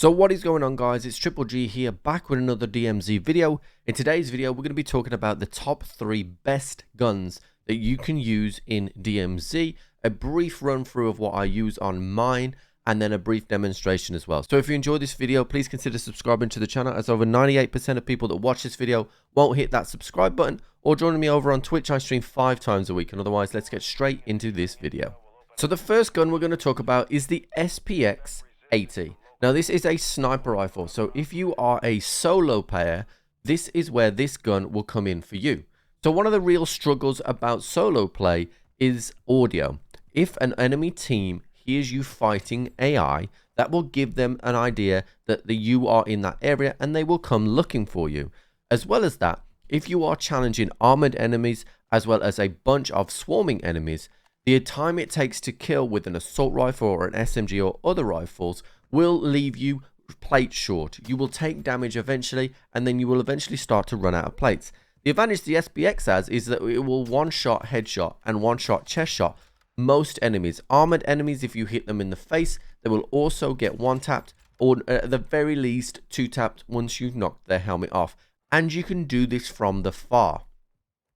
So what is going on, guys? It's Triple G here, back with another DMZ video. In today's video, we're going to be talking about the top 3 best guns that you can use in DMZ, a brief run through of what I use on mine, and then a brief demonstration as well. So if you enjoyed this video, please consider subscribing to the channel, as over 98% of people that watch this video won't hit that subscribe button, or joining me over on Twitch. I stream 5 times a week, and otherwise, let's get straight into this video. So the first gun we're going to talk about is the SPX 80. Now, this is a sniper rifle, so if you are a solo player, this is where this gun will come in for you. So one of the real struggles about solo play is audio. If an enemy team hears you fighting AI, that will give them an idea that you are in that area and they will come looking for you. As well as that, if you are challenging armored enemies as well as a bunch of swarming enemies, the time it takes to kill with an assault rifle or an SMG or other rifles will leave you plate short. You will take damage eventually, and then you will eventually start to run out of plates. The advantage the SPX has is that it will one-shot headshot and one-shot chest shot most enemies. Armored enemies, if you hit them in the face, they will also get one-tapped, or at the very least 2-tapped once you've knocked their helmet off. And you can do this from the far.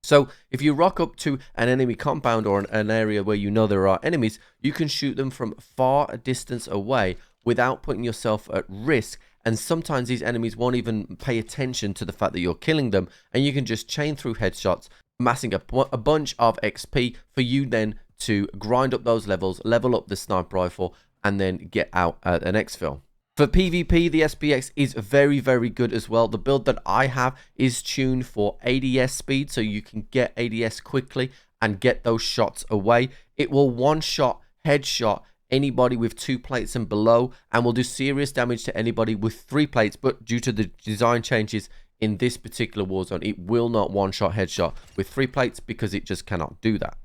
So if you rock up to an enemy compound or an area where you know there are enemies, you can shoot them from far a distance away without putting yourself at risk. And sometimes these enemies won't even pay attention to the fact that you're killing them, and you can just chain through headshots, amassing a bunch of XP for you then to grind up those levels, level up the sniper rifle, and then get out an exfil. For PvP, the SPX is very, very good as well. The build that I have is tuned for ADS speed, so you can get ADS quickly and get those shots away. It will one-shot headshot anybody with 2 plates and below, and will do serious damage to anybody with 3 plates, but due to the design changes in this particular Warzone, it will not one-shot headshot with 3 plates because it just cannot do that.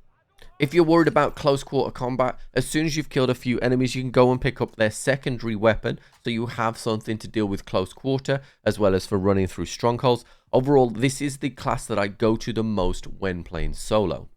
If you're worried about close quarter combat, as soon as you've killed a few enemies, you can go and pick up their secondary weapon, so you have something to deal with close quarter as well as for running through strongholds. Overall, this is the class that I go to the most when playing solo.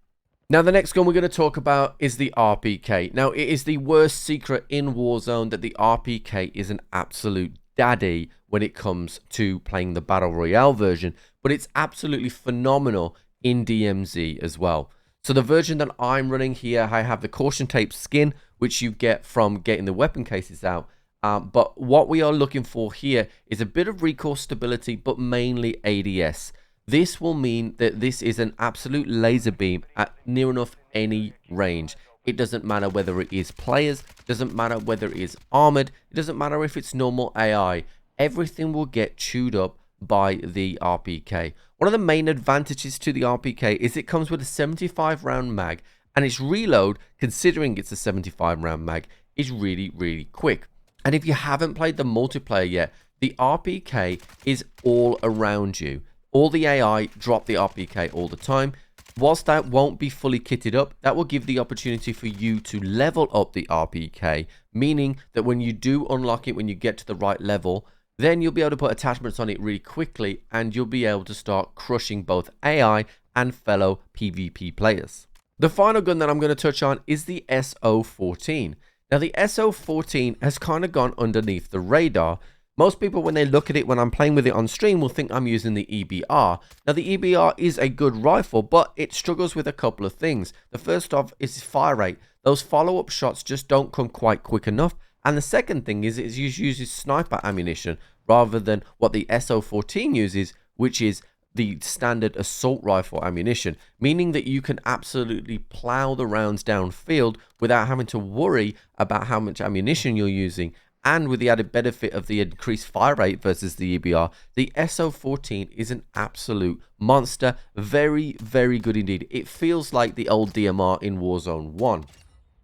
Now, the next gun we're going to talk about is the RPK. Now, it is the worst secret in Warzone that the RPK is an absolute daddy when it comes to playing the Battle Royale version, but it's absolutely phenomenal in DMZ as well. So the version that I'm running here, I have the caution tape skin, which you get from getting the weapon cases out. But what we are looking for here is a bit of recoil stability, but mainly ADS. This will mean that this is an absolute laser beam at near enough any range. It doesn't matter whether it is players, it doesn't matter whether it is armored, it doesn't matter if it's normal AI. Everything will get chewed up by the RPK. One of the main advantages to the RPK is it comes with a 75 round mag, and its reload, considering it's a 75 round mag, is really, really quick. And if you haven't played the multiplayer yet, the RPK is all around you. All the AI drop the RPK all the time. Whilst that won't be fully kitted up, that will give the opportunity for you to level up the RPK, meaning that when you do unlock it, when you get to the right level, then you'll be able to put attachments on it really quickly, and you'll be able to start crushing both AI and fellow PvP players. The final gun that I'm going to touch on is the SO14. Now, the SO14 has kind of gone underneath the radar. Most people, when they look at it when I'm playing with it on stream, will think I'm using the EBR. Now, the EBR is a good rifle, but it struggles with a couple of things. The first off is fire rate. Those follow-up shots just don't come quite quick enough. And the second thing is it uses sniper ammunition rather than what the SO14 uses, which is the standard assault rifle ammunition, meaning that you can absolutely plow the rounds downfield without having to worry about how much ammunition you're using. And with the added benefit of the increased fire rate versus the EBR, the SO14 is an absolute monster. Very, very good indeed. It feels like the old DMR in Warzone 1.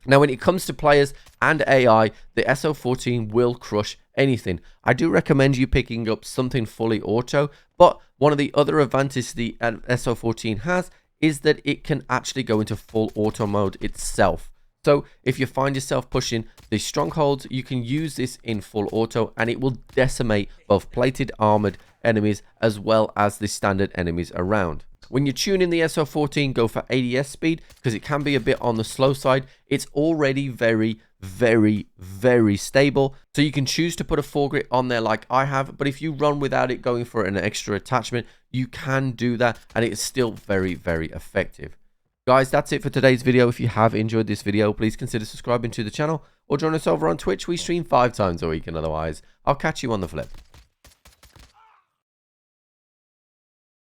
Now, when it comes to players and AI, the SO14 will crush anything. I do recommend you picking up something fully auto, but one of the other advantages the SO14 has is that it can actually go into full auto mode itself. So if you find yourself pushing the strongholds, you can use this in full auto, and it will decimate both plated armored enemies as well as the standard enemies around. When you tune in the SO14, go for ADS speed, because it can be a bit on the slow side. It's already very, very, very stable. So you can choose to put a foregrip on there like I have, but if you run without it going for an extra attachment, you can do that, and it's still very, very effective. Guys, that's it for today's video. If you have enjoyed this video, please consider subscribing to the channel or join us over on Twitch. We stream 5 times a week, and otherwise, I'll catch you on the flip.